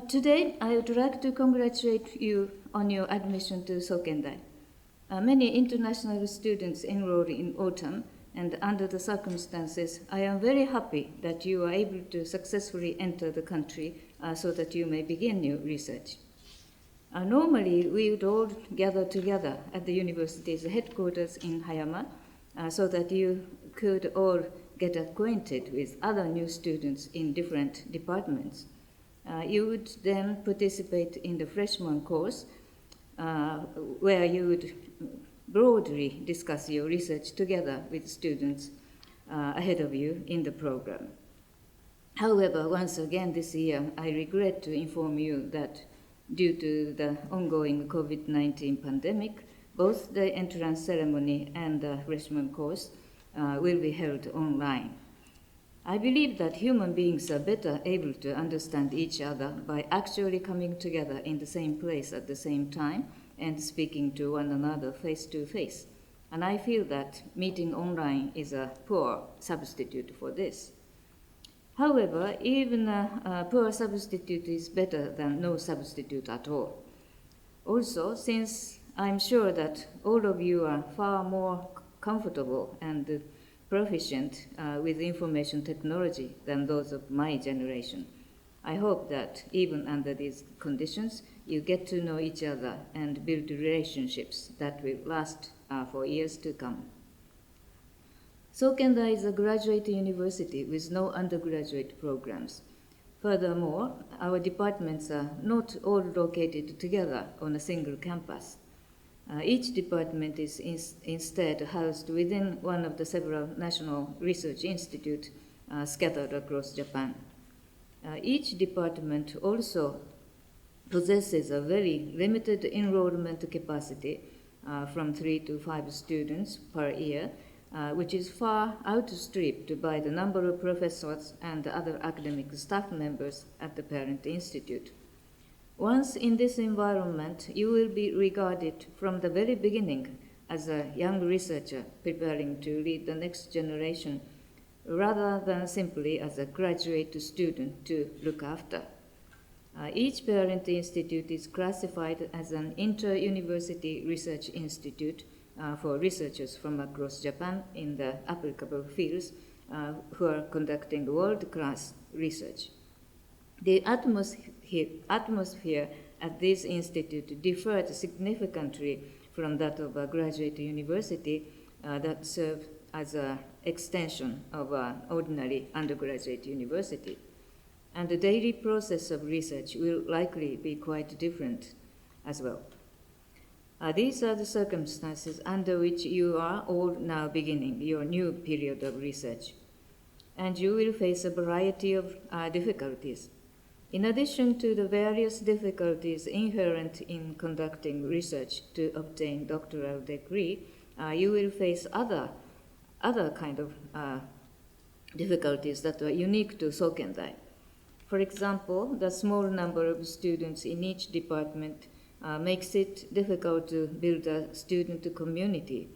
Today, I would like to congratulate you on your admission to Sokendai. Many international students enroll in autumn, and under the circumstances, I am very happy that you are able to successfully enter the country so that you may begin your research. Normally, we would all gather together at the university's headquarters in Hayama so that you could all get acquainted with other new students in different departments. You would then participate in the freshman course where you would broadly discuss your research together with students ahead of you in the program. However, once again this year, I regret to inform you that due to the ongoing COVID-19 pandemic, both the entrance ceremony and the freshman course will be held online. I believe that human beings are better able to understand each other by actually coming together in the same place at the same time and speaking to one another face to face. And I feel that meeting online is a poor substitute for this. However, even a poor substitute is better than no substitute at all. Also, since I'm sure that all of you are far more comfortable and proficient with information technology than those of my generation, I hope that even under these conditions, you get to know each other and build relationships that will last for years to come. Sokendai is a graduate university with no undergraduate programs. Furthermore, our departments are not all located together on a single campus. Each department is instead housed within one of the several national research institutes scattered across Japan. Each department also possesses a very limited enrollment capacity from 3 to 5 students per year, which is far outstripped by the number of professors and other academic staff members at the parent institute. Once in this environment, you will be regarded from the very beginning as a young researcher preparing to lead the next generation, rather than simply as a graduate student to look after. Each parent institute is classified as an inter-university research institute for researchers from across Japan in the applicable fields who are conducting world-class research. The atmosphere at this institute differed significantly from that of a graduate university that served as an extension of an ordinary undergraduate university. And the daily process of research will likely be quite different as well. These are the circumstances under which you are all now beginning your new period of research. And you will face a variety of difficulties. In addition to the various difficulties inherent in conducting research to obtain doctoral degree, you will face other kind of difficulties that are unique to Sokendai. For example, the small number of students in each department makes it difficult to build a student community.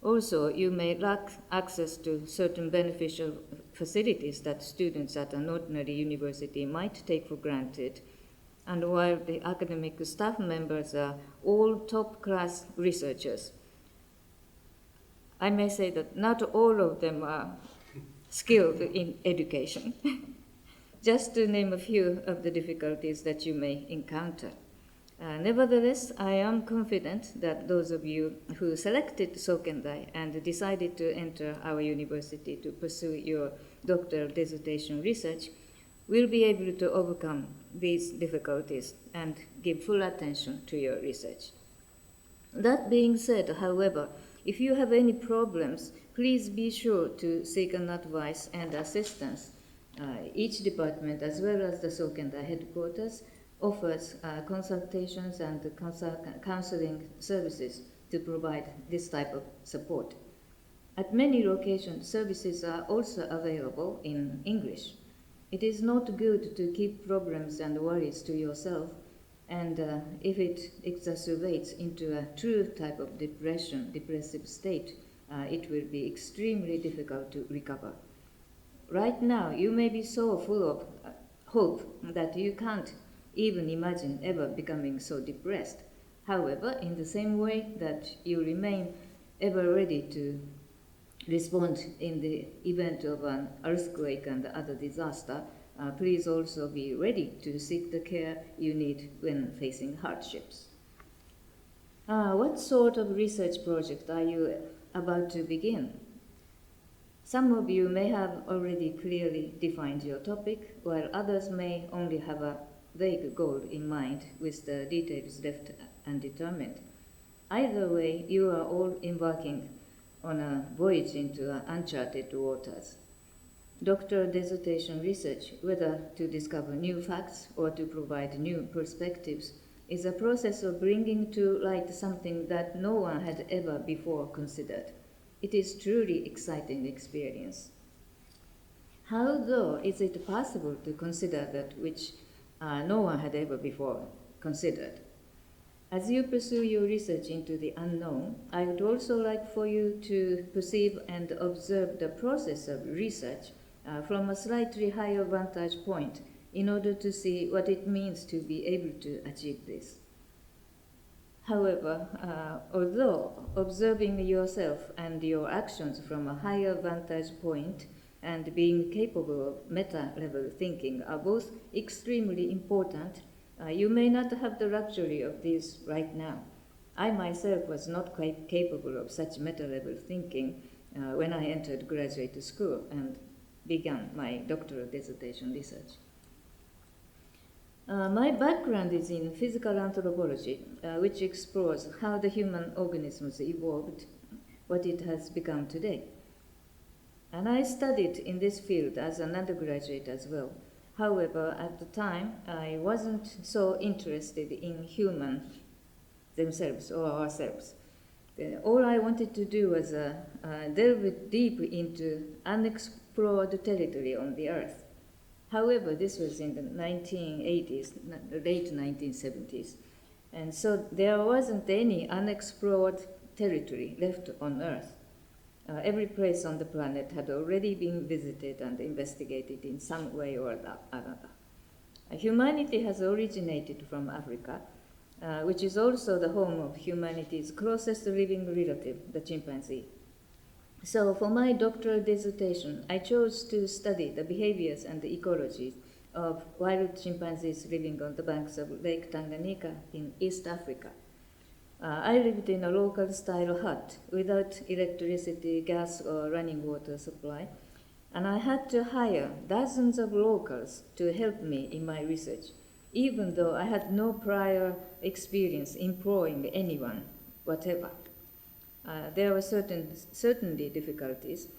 Also, you may lack access to certain beneficial facilities that students at an ordinary university might take for granted. And while the academic staff members are all top-class researchers, I may say that not all of them are skilled in education. Just to name a few of the difficulties that you may encounter. Nevertheless, I am confident that those of you who selected Sokendai and decided to enter our university to pursue your doctoral dissertation research will be able to overcome these difficulties and give full attention to your research. That being said, however, if you have any problems, please be sure to seek an advice and assistance. Each department, as well as the Sokendai headquarters, offers consultations and counseling services to provide this type of support. At many locations, services are also available in English. It is not good to keep problems and worries to yourself, and if it exacerbates into a true type of depressive state, it will be extremely difficult to recover. Right now, you may be so full of hope that you can't even imagine ever becoming so depressed. However, in the same way that you remain ever ready to respond in the event of an earthquake and other disaster, please also be ready to seek the care you need when facing hardships. What sort of research project are you about to begin? Some of you may have already clearly defined your topic, while others may only have a vague goal in mind with the details left undetermined. Either way, you are all embarking on a voyage into uncharted waters. Doctoral dissertation research, whether to discover new facts or to provide new perspectives, is a process of bringing to light something that no one had ever before considered. It is truly exciting experience. How, though, is it possible to consider that which no one had ever before considered? As you pursue your research into the unknown, I would also like for you to perceive and observe the process of research from a slightly higher vantage point in order to see what it means to be able to achieve this. However, although observing yourself and your actions from a higher vantage point and being capable of meta-level thinking are both extremely important, you may not have the luxury of these right now. I myself was not quite capable of such meta-level thinking when I entered graduate school and began my doctoral dissertation research. My background is in physical anthropology, which explores how the human organisms evolved, what it has become today. And I studied in this field as an undergraduate as well. However, at the time, I wasn't so interested in humans themselves or ourselves. All I wanted to do was delve deep into unexplored territory on the Earth. However, this was in the 1980s, late 1970s, and so there wasn't any unexplored territory left on Earth. Every place on the planet had already been visited and investigated in some way or another. Humanity has originated from Africa, which is also the home of humanity's closest living relative, the chimpanzee. So for my doctoral dissertation, I chose to study the behaviors and the ecologies of wild chimpanzees living on the banks of Lake Tanganyika in East Africa. I lived in a local style hut without electricity, gas, or running water supply, and I had to hire dozens of locals to help me in my research, even though I had no prior experience employing anyone, whatever. There were certainly difficulties,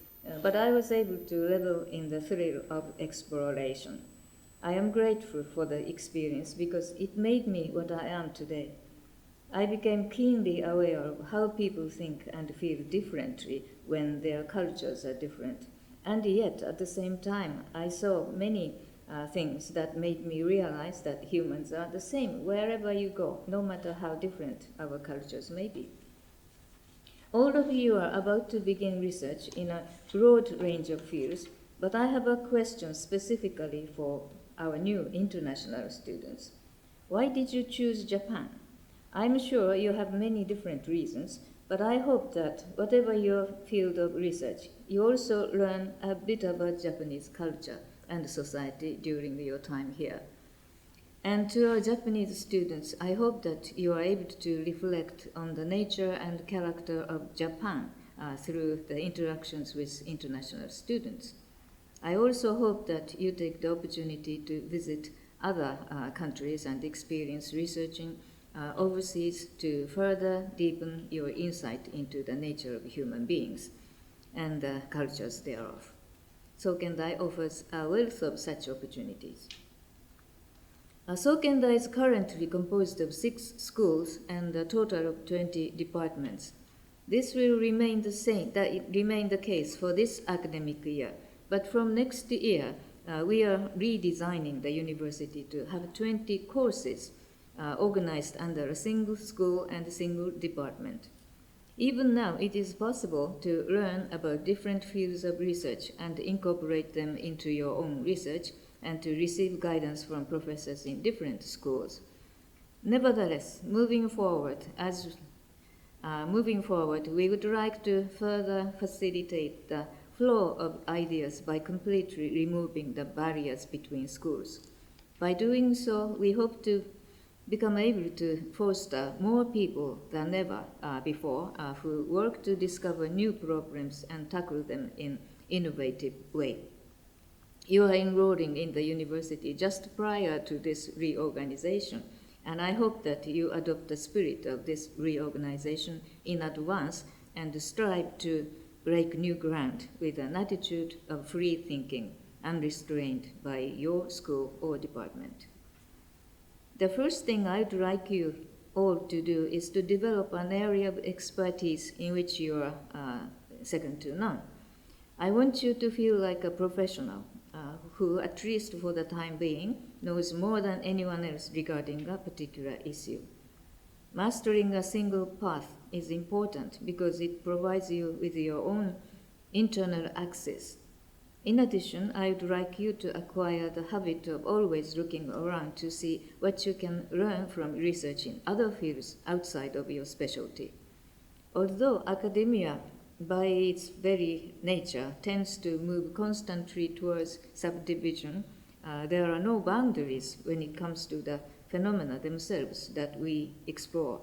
but I was able to revel in the thrill of exploration. I am grateful for the experience because it made me what I am today. I became keenly aware of how people think and feel differently when their cultures are different. And yet, at the same time, I saw many things that made me realize that humans are the same wherever you go, no matter how different our cultures may be. All of you are about to begin research in a broad range of fields, but I have a question specifically for our new international students. Why did you choose Japan? I'm sure you have many different reasons, but I hope that whatever your field of research, you also learn a bit about Japanese culture and society during your time here. And to our Japanese students, I hope that you are able to reflect on the nature and character of Japan through the interactions with international students. I also hope that you take the opportunity to visit other countries and experience researching overseas to further deepen your insight into the nature of human beings and the cultures thereof. Sokendai offers a wealth of such opportunities. Sokendai is currently composed of 6 schools and a total of 20 departments. This will remain the case for this academic year, but from next year, we are redesigning the university to have 20 courses organized under a single school and a single department. Even now, it is possible to learn about different fields of research and incorporate them into your own research and to receive guidance from professors in different schools. Nevertheless, moving forward, we would like to further facilitate the flow of ideas by completely removing the barriers between schools. By doing so, we hope to become able to foster more people than ever before who work to discover new problems and tackle them in innovative way. You are enrolling in the university just prior to this reorganization, and I hope that you adopt the spirit of this reorganization in advance and strive to break new ground with an attitude of free thinking, unrestrained by your school or department. The first thing I'd like you all to do is to develop an area of expertise in which you are second to none. I want you to feel like a professional who, at least for the time being, knows more than anyone else regarding a particular issue. Mastering a single path is important because it provides you with your own internal access. In addition, I would like you to acquire the habit of always looking around to see what you can learn from research in other fields outside of your specialty. Although academia, by its very nature, tends to move constantly towards subdivision, there are no boundaries when it comes to the phenomena themselves that we explore.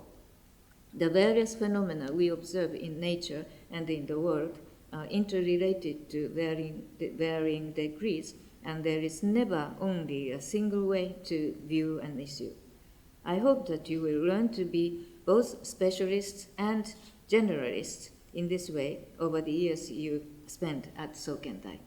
The various phenomena we observe in nature and in the world are interrelated to varying degrees, and there is never only a single way to view an issue. I hope that you will learn to be both specialists and generalists in this way over the years you spent at Sokendai.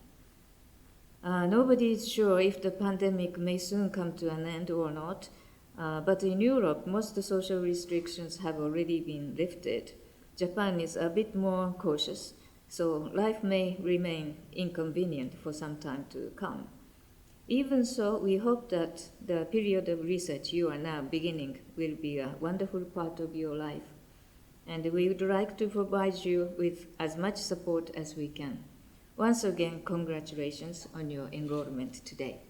Nobody is sure if the pandemic may soon come to an end or not, but in Europe, most social restrictions have already been lifted. Japan is a bit more cautious, so life may remain inconvenient for some time to come. Even so, we hope that the period of research you are now beginning will be a wonderful part of your life, and we would like to provide you with as much support as we can. Once again, congratulations on your enrollment today.